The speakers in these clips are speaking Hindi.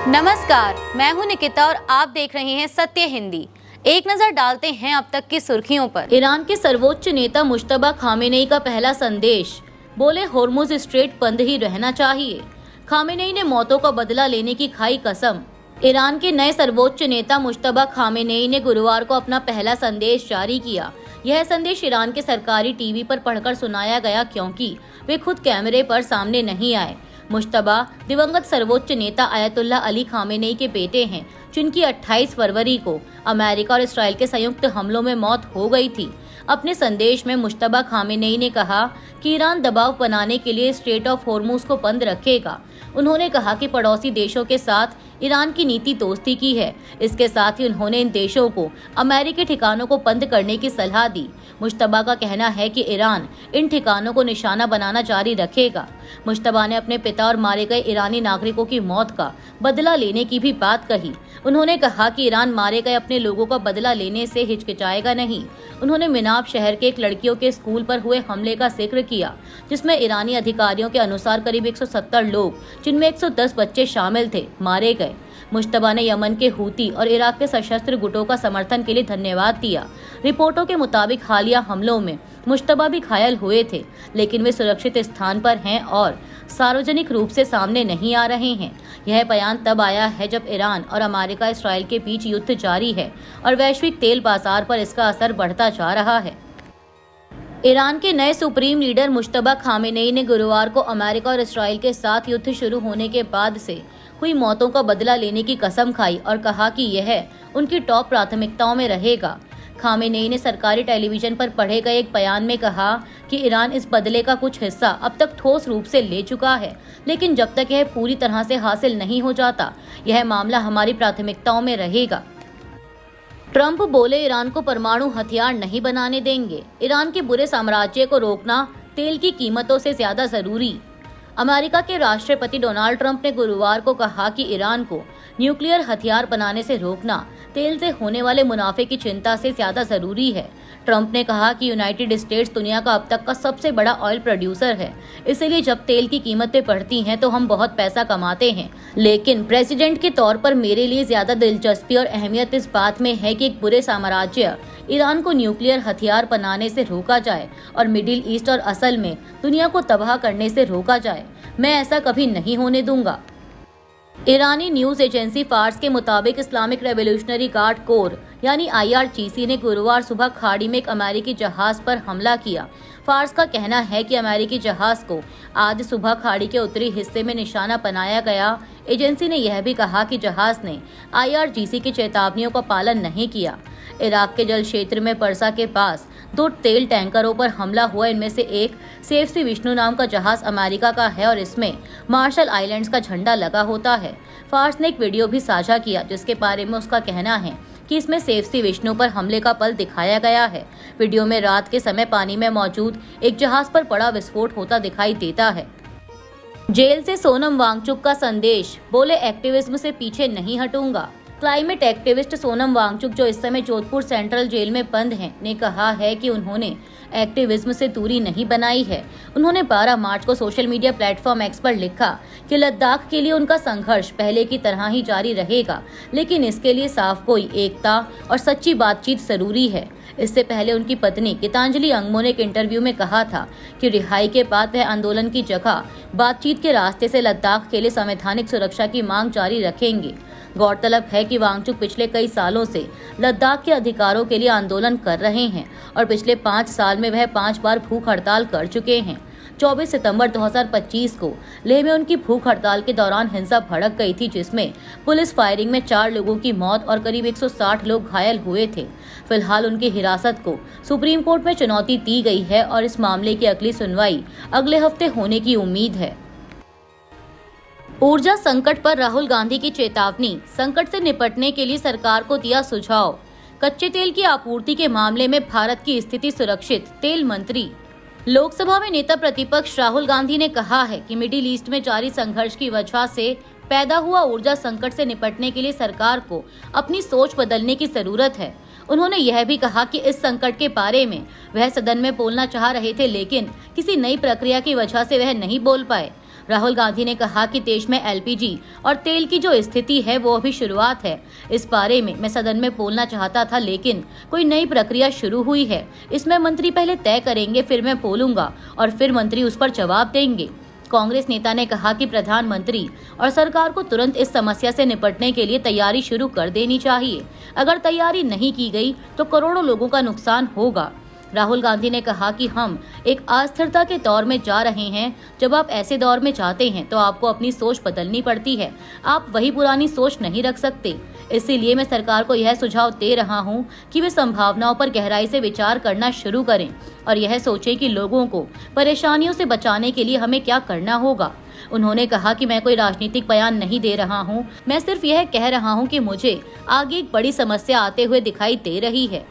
नमस्कार, मैं हूं निकिता और आप देख रहे हैं सत्य हिंदी। एक नजर डालते हैं अब तक की सुर्खियों पर। ईरान के सर्वोच्च नेता मुश्तबा खामेनेई का पहला संदेश, बोले होर्मुज स्ट्रेट बंद ही रहना चाहिए। खामेनेई ने मौतों का बदला लेने की खाई कसम। ईरान के नए सर्वोच्च नेता मुश्तबा खामेनेई ने गुरुवार को अपना पहला संदेश जारी किया। यह संदेश ईरान के सरकारी टीवी पर पढ़कर सुनाया गया क्योंकि वे खुद कैमरे पर सामने नहीं आए। मुश्तबा दिवंगत सर्वोच्च नेता आयतुल्लाह अली खामेनेई के बेटे हैं, जिनकी 28 फरवरी को अमेरिका और इसराइल के संयुक्त हमलों में मौत हो गई थी। अपने संदेश में मुश्तबा खामेनेई ने कहा कि ईरान दबाव बनाने के लिए स्ट्रेट ऑफ होर्मुज को बंद रखेगा। उन्होंने कहा कि पड़ोसी देशों के साथ ईरान की नीति दोस्ती की है। इसके साथ ही उन्होंने इन देशों को अमेरिकी ठिकानों को बंद करने की सलाह दी। मुश्तबा का कहना है कि ईरान इन ठिकानों को निशाना बनाना जारी रखेगा। मुश्तबा ने अपने पिता और मारे गए ईरानी नागरिकों की मौत का बदला लेने की भी बात कही। उन्होंने कहा कि ईरान मारे गए अपने लोगों का बदला लेने से हिचकिचाएगा नहीं। उन्होंने मिनाब शहर के एक लड़कियों के स्कूल पर हुए हमले का जिक्र किया, जिसमें ईरानी अधिकारियों के अनुसार करीब 170 लोग, जिनमें 110 बच्चे शामिल थे, मारे गए। मुश्तबा ने यमन के हूती और इराक के सशस्त्र गुटों का समर्थन के लिए धन्यवाद दिया। रिपोर्टों के मुताबिक हालिया हमलों में मुश्तबा भी घायल हुए थे, लेकिन वे सुरक्षित स्थान पर हैं और सार्वजनिक रूप से सामने नहीं आ रहे हैं। यह बयान तब आया है जब ईरान और अमेरिका इसराइल के बीच युद्ध जारी है और वैश्विक तेल बाजार पर इसका असर बढ़ता जा रहा है। ईरान के नए सुप्रीम लीडर मुश्तबा खामेनेई ने गुरुवार को अमेरिका और इसराइल के साथ युद्ध शुरू होने के बाद से हुई मौतों का बदला लेने की कसम खाई और कहा कि यह उनकी टॉप प्राथमिकताओं में रहेगा। खामेनेई ने सरकारी टेलीविजन पर पढ़े गए एक बयान में कहा कि ईरान इस बदले का कुछ हिस्सा अब तक ठोस रूप से ले चुका है, लेकिन जब तक यह पूरी तरह से हासिल नहीं हो जाता, यह मामला हमारी प्राथमिकताओं में रहेगा। ट्रंप बोले ईरान को परमाणु हथियार नहीं बनाने देंगे। ईरान के बुरे साम्राज्य को रोकना तेल की कीमतों से ज्यादा जरूरी। अमेरिका के राष्ट्रपति डोनाल्ड ट्रंप ने गुरुवार को कहा कि ईरान को न्यूक्लियर हथियार बनाने से रोकना तेल से होने वाले मुनाफे की चिंता से ज्यादा जरूरी है। ट्रंप ने कहा कि यूनाइटेड स्टेट्स दुनिया का अब तक का सबसे बड़ा ऑयल प्रोड्यूसर है, इसलिए जब तेल की कीमतें बढ़ती हैं तो हम बहुत पैसा कमाते हैं। लेकिन प्रेसिडेंट के तौर पर मेरे लिए ज्यादा दिलचस्पी और अहमियत इस बात में है कि एक बुरे साम्राज्य ईरान को न्यूक्लियर हथियार बनाने से रोका जाए और मिडिल ईस्ट और असल में दुनिया को तबाह करने से रोका जाए। मैं ऐसा कभी नहीं होने दूंगा। ईरानी न्यूज एजेंसी फार्स के मुताबिक इस्लामिक रेवोल्यूशनरी गार्ड कोर यानी IRGC ने गुरुवार सुबह खाड़ी में एक अमेरिकी जहाज पर हमला किया। फार्स का कहना है कि अमेरिकी जहाज को आज सुबह खाड़ी के उत्तरी हिस्से में निशाना बनाया गया। एजेंसी ने यह भी कहा कि जहाज ने IRGC की चेतावनियों का पालन नहीं किया। इराक के जल क्षेत्र में परसा के पास 2 तेल टैंकरों पर हमला हुआ। इनमें से एक सेफ सी विष्णु नाम का जहाज अमेरिका का है और इसमें मार्शल आइलैंड्स का झंडा लगा होता है। फार्स ने एक वीडियो भी साझा किया जिसके बारे में उसका कहना है कि इसमें सेफ सी विष्णु पर हमले का पल दिखाया गया है। वीडियो में रात के समय पानी में मौजूद एक जहाज पर बड़ा विस्फोट होता दिखाई देता है। जेल से सोनम वांगचुक का संदेश, बोले एक्टिविज्म से पीछे नहीं हटूंगा। क्लाइमेट एक्टिविस्ट सोनम वांगचुक, जो इस समय जोधपुर सेंट्रल जेल में बंद हैं, ने कहा है कि उन्होंने एक्टिविज्म से दूरी नहीं बनाई है। उन्होंने 12 मार्च को सोशल मीडिया प्लेटफॉर्म एक्स पर लिखा कि लद्दाख के लिए उनका संघर्ष पहले की तरह ही जारी रहेगा, लेकिन इसके लिए साफ कोई एकता और सच्ची बातचीत जरूरी है। इससे पहले उनकी पत्नी गीतांजलि अंगमो ने एक इंटरव्यू में कहा था कि रिहाई के बाद वह आंदोलन की जगह बातचीत के रास्ते से लद्दाख के लिए संवैधानिक सुरक्षा की मांग जारी रखेंगे। गौरतलब है कि वांगचुक पिछले कई सालों से लद्दाख के अधिकारों के लिए आंदोलन कर रहे हैं और पिछले 5 साल में वह 5 बार भूख हड़ताल कर चुके हैं। 24 सितंबर 2025 को लेह में उनकी भूख हड़ताल के दौरान हिंसा भड़क गई थी, जिसमें पुलिस फायरिंग में 4 लोगों की मौत और करीब 160 लोग घायल हुए थे। फिलहाल उनकी हिरासत को सुप्रीम कोर्ट में चुनौती दी गई है और इस मामले की अगली सुनवाई अगले हफ्ते होने की उम्मीद है। ऊर्जा संकट पर राहुल गांधी की चेतावनी, संकट से निपटने के लिए सरकार को दिया सुझाव। कच्चे तेल की आपूर्ति के मामले में भारत की स्थिति सुरक्षित, तेल मंत्री। लोकसभा में नेता प्रतिपक्ष राहुल गांधी ने कहा है कि मिडिल ईस्ट में जारी संघर्ष की वजह से पैदा हुआ ऊर्जा संकट से निपटने के लिए सरकार को अपनी सोच बदलने की जरूरत है। उन्होंने यह भी कहा कि इस संकट के बारे में वह सदन में बोलना चाह रहे थे, लेकिन किसी नई प्रक्रिया की वजह से वह नहीं बोल पाए। राहुल गांधी ने कहा कि देश में एलपीजी और तेल की जो स्थिति है वो अभी शुरुआत है। इस बारे में मैं सदन में बोलना चाहता था, लेकिन कोई नई प्रक्रिया शुरू हुई है। इसमें मंत्री पहले तय करेंगे, फिर मैं बोलूंगा और फिर मंत्री उस पर जवाब देंगे। कांग्रेस नेता ने कहा कि प्रधानमंत्री और सरकार को तुरंत इस समस्या से निपटने के लिए तैयारी शुरू कर देनी चाहिए। अगर तैयारी नहीं की गई तो करोड़ों लोगों का नुकसान होगा। राहुल गांधी ने कहा कि हम एक अस्थिरता के दौर में जा रहे हैं। जब आप ऐसे दौर में जाते हैं तो आपको अपनी सोच बदलनी पड़ती है। आप वही पुरानी सोच नहीं रख सकते। इसीलिए मैं सरकार को यह सुझाव दे रहा हूं कि वे संभावनाओं पर गहराई से विचार करना शुरू करें और यह सोचें कि लोगों को परेशानियों से बचाने के लिए हमें क्या करना होगा। उन्होंने कहा कि मैं कोई राजनीतिक बयान नहीं दे रहा हूं, मैं सिर्फ यह कह रहा हूं कि मुझे आगे एक बड़ी समस्या आते हुए दिखाई दे रही है।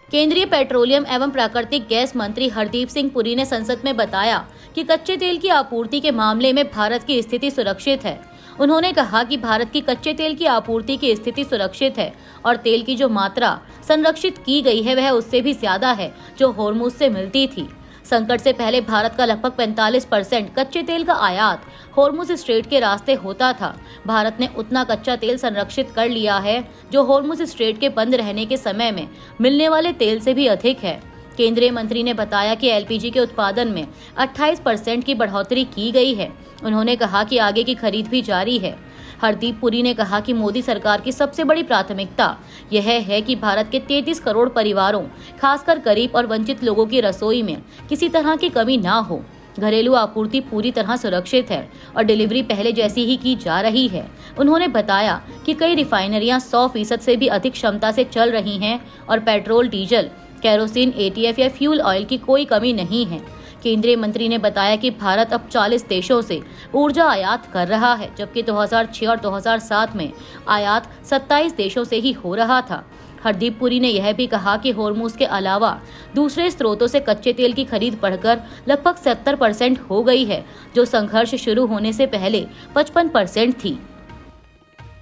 केंद्रीय पेट्रोलियम एवं प्राकृतिक गैस मंत्री हरदीप सिंह पुरी ने संसद में बताया कि कच्चे तेल की आपूर्ति के मामले में भारत की स्थिति सुरक्षित है। उन्होंने कहा कि भारत की कच्चे तेल की आपूर्ति की स्थिति सुरक्षित है और तेल की जो मात्रा संरक्षित की गई है वह उससे भी ज्यादा है जो होर्मुज से मिलती थी। संकट से पहले भारत का लगभग 45% कच्चे तेल का आयात होर्मुज स्ट्रेट के रास्ते होता था। भारत ने उतना कच्चा तेल संरक्षित कर लिया है जो होर्मुज स्ट्रेट के बंद रहने के समय में मिलने वाले तेल से भी अधिक है। केंद्रीय मंत्री ने बताया कि एलपीजी के उत्पादन में 28% की बढ़ोतरी की गई है। उन्होंने कहा कि आगे की खरीद भी जारी है। हरदीप पुरी ने कहा कि मोदी सरकार की सबसे बड़ी प्राथमिकता यह है कि भारत के 33 करोड़ परिवारों, खासकर गरीब और वंचित लोगों की रसोई में किसी तरह की कमी ना हो। घरेलू आपूर्ति पूरी तरह सुरक्षित है और डिलीवरी पहले जैसी ही की जा रही है। उन्होंने बताया कि कई रिफाइनरियां 100% से भी अधिक क्षमता से चल रही हैं और पेट्रोल, डीजल, केरोसिन, एटीएफ या फ्यूल ऑयल की कोई कमी नहीं है। केंद्रीय मंत्री ने बताया कि भारत अब 40 देशों से ऊर्जा आयात कर रहा है, जबकि 2006 और 2007 में आयात 27 देशों से ही हो रहा था। हरदीप पुरी ने यह भी कहा कि होर्मुज के अलावा दूसरे स्रोतों से कच्चे तेल की खरीद बढ़कर लगभग 70% हो गई है, जो संघर्ष शुरू होने से पहले 55% थी।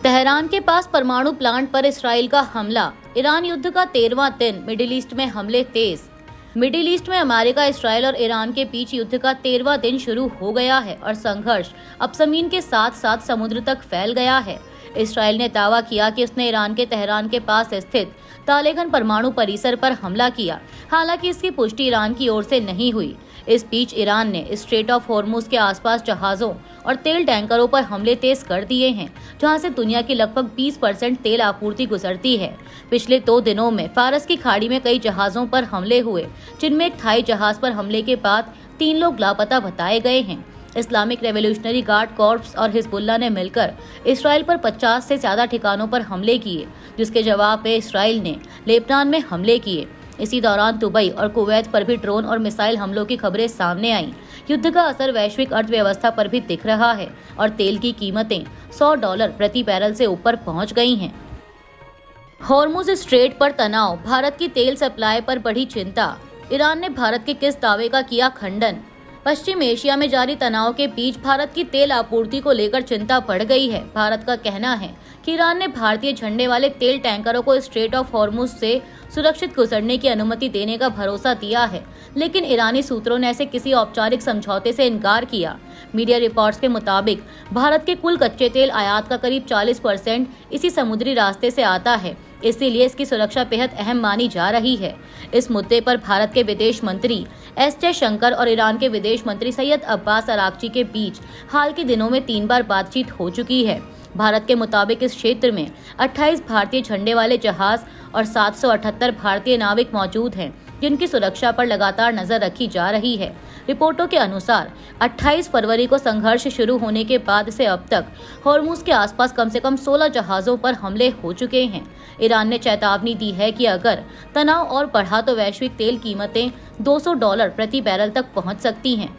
तेहरान के पास परमाणु प्लांट पर इस्राएल का हमला। ईरान युद्ध का 13वां दिन, मिडिल ईस्ट में हमले तेज। मिडिल ईस्ट में अमेरिका, इस्राएल और ईरान के बीच युद्ध का 13वां दिन शुरू हो गया है और संघर्ष अब जमीन के साथ साथ समुद्र तक फैल गया है। इस्राएल ने दावा किया कि उसने ईरान के तेहरान के पास स्थित तालेगन परमाणु परिसर पर हमला किया। हालांकि इसकी पुष्टि ईरान की ओर से नहीं हुई। इस बीच ईरान ने स्ट्रेट ऑफ होर्मुज के आसपास जहाजों और तेल टैंकरों पर हमले तेज कर दिए हैं, जहां से दुनिया की लगभग 20% तेल आपूर्ति गुजरती है। पिछले 2 दिनों में फारस की खाड़ी में कई जहाजों पर हमले हुए, जिनमें एक थाई जहाज पर हमले के बाद 3 लोग लापता बताए गए हैं। इस्लामिक रेवोल्यूशनरी गार्ड कॉर्प्स और हिजबुल्लाह ने मिलकर इसराइल पर 50 से ज्यादा ठिकानों पर हमले किए, जिसके जवाब में इसराइल ने लेबनान में हमले किए। इसी दौरान दुबई और कुवैत पर भी ड्रोन और मिसाइल हमलों की खबरें सामने आईं। युद्ध का असर वैश्विक अर्थव्यवस्था पर भी दिख रहा है और तेल की कीमतें $100 प्रति बैरल से ऊपर पहुंच गई हैं। होर्मुज स्ट्रेट पर तनाव, भारत की तेल सप्लाई पर बढ़ी चिंता। ईरान ने भारत के किस दावे का किया खंडन। पश्चिम एशिया में जारी तनाव के बीच भारत की तेल आपूर्ति को लेकर चिंता बढ़ गई है। भारत का कहना है कि ईरान ने भारतीय झंडे वाले तेल टैंकरों को स्ट्रेट ऑफ होर्मुज से सुरक्षित गुजरने की अनुमति देने का भरोसा दिया है, लेकिन ईरानी सूत्रों ने ऐसे किसी औपचारिक समझौते से इनकार किया। मीडिया रिपोर्ट्स के मुताबिक भारत के कुल कच्चे तेल आयात का करीब 40% इसी समुद्री रास्ते से आता है, इसीलिए इसकी सुरक्षा बेहद अहम मानी जा रही है। इस मुद्दे पर भारत के विदेश मंत्री एस जयशंकर और ईरान के विदेश मंत्री सैयद अब्बास अरागची के बीच हाल के दिनों में 3 बार बातचीत हो चुकी है। भारत के मुताबिक इस क्षेत्र में 28 भारतीय झंडे वाले जहाज और 778 भारतीय नाविक मौजूद हैं, जिनकी सुरक्षा पर लगातार नजर रखी जा रही है। रिपोर्टों के अनुसार 28 फरवरी को संघर्ष शुरू होने के बाद से अब तक होर्मुज के आसपास कम से कम 16 जहाजों पर हमले हो चुके हैं। ईरान ने चेतावनी दी है कि अगर तनाव और बढ़ा तो वैश्विक तेल कीमतें $200 प्रति बैरल तक पहुंच सकती हैं।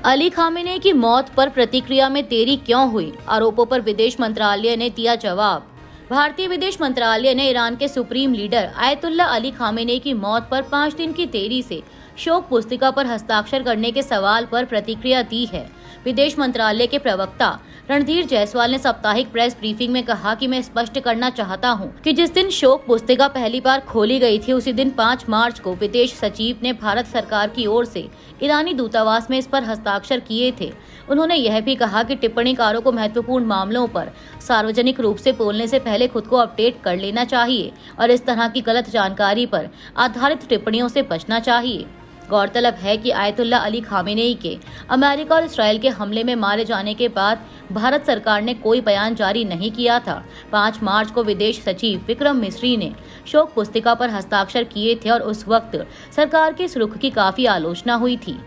अली खामेनेई की मौत पर प्रतिक्रिया में देरी क्यों हुई? आरोपों पर विदेश मंत्रालय ने दिया जवाब। भारतीय विदेश मंत्रालय ने ईरान के supreme leader ayatollah Ali Khamenei की मौत पर 5 दिन की देरी से शोक पुस्तिका पर हस्ताक्षर करने के सवाल पर प्रतिक्रिया दी है। विदेश मंत्रालय के प्रवक्ता रणधीर जायसवाल ने साप्ताहिक प्रेस ब्रीफिंग में कहा कि मैं स्पष्ट करना चाहता हूं कि जिस दिन शोक पुस्तिका पहली बार खोली गई थी उसी दिन 5 मार्च को विदेश सचिव ने भारत सरकार की ओर से ईरानी दूतावास में इस पर हस्ताक्षर किए थे। उन्होंने यह भी कहा कि टिप्पणीकारों को महत्वपूर्ण मामलों पर सार्वजनिक रूप से बोलने से पहले खुद को अपडेट कर लेना चाहिए और इस तरह की गलत जानकारी पर आधारित टिप्पणियों से बचना चाहिए। गौरतलब है कि आयतुल्ला अली खामेनेई के अमेरिका और इसराइल के हमले में मारे जाने के बाद भारत सरकार ने कोई बयान जारी नहीं किया था। 5 मार्च को विदेश सचिव विक्रम मिस्री ने शोक पुस्तिका पर हस्ताक्षर किए थे और उस वक्त सरकार के इस रुख की काफी आलोचना हुई थी।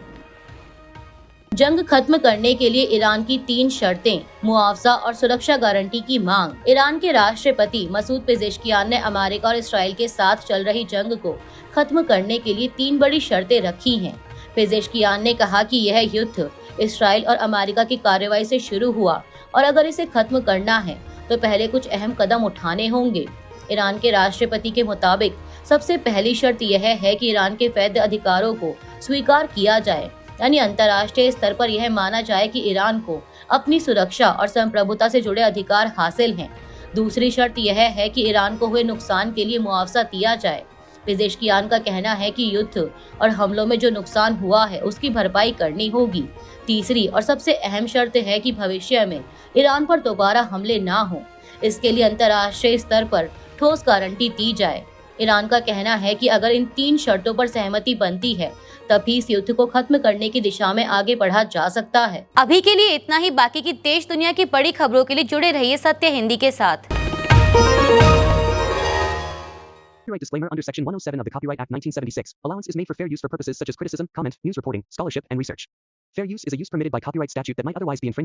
जंग खत्म करने के लिए ईरान की 3 शर्तें, मुआवजा और सुरक्षा गारंटी की मांग। ईरान के राष्ट्रपति मसूद पेजेश्कियान ने अमेरिका और इसराइल के साथ चल रही जंग को खत्म करने के लिए 3 बड़ी शर्तें रखी हैं। पेजेश्कियान ने कहा कि यह युद्ध इसराइल और अमेरिका की कार्रवाई से शुरू हुआ और अगर इसे खत्म करना है तो पहले कुछ अहम कदम उठाने होंगे। ईरान के राष्ट्रपति के मुताबिक सबसे पहली शर्त यह है कि ईरान के वैध अधिकारों को स्वीकार किया जाए, यानी अंतर्राष्ट्रीय स्तर पर यह माना जाए कि ईरान को अपनी सुरक्षा और संप्रभुता से जुड़े अधिकार हासिल हैं। दूसरी शर्त यह है कि ईरान को हुए नुकसान के लिए मुआवजा दिया जाए। पेजेश्कियान का कहना है कि युद्ध और हमलों में जो नुकसान हुआ है उसकी भरपाई करनी होगी। तीसरी और सबसे अहम शर्त है कि भविष्य में ईरान पर दोबारा हमले ना हो, इसके लिए अंतर्राष्ट्रीय स्तर पर ठोस गारंटी दी जाए। ईरान का कहना है कि अगर इन 3 शर्तों पर सहमति बनती है तभी इस युद्ध को खत्म करने की दिशा में आगे बढ़ा जा सकता है। अभी के लिए इतना ही। बाकी की देश दुनिया की बड़ी खबरों के लिए जुड़े रहिए सत्य हिंदी के साथ। Copyright disclaimer under Section 107 of the Copyright Act 1976. Allowance is made for fair use for purposes such as criticism, comment, news reporting, scholarship, and research. Fair use is a use permitted by copyright statute that might otherwise be infringing.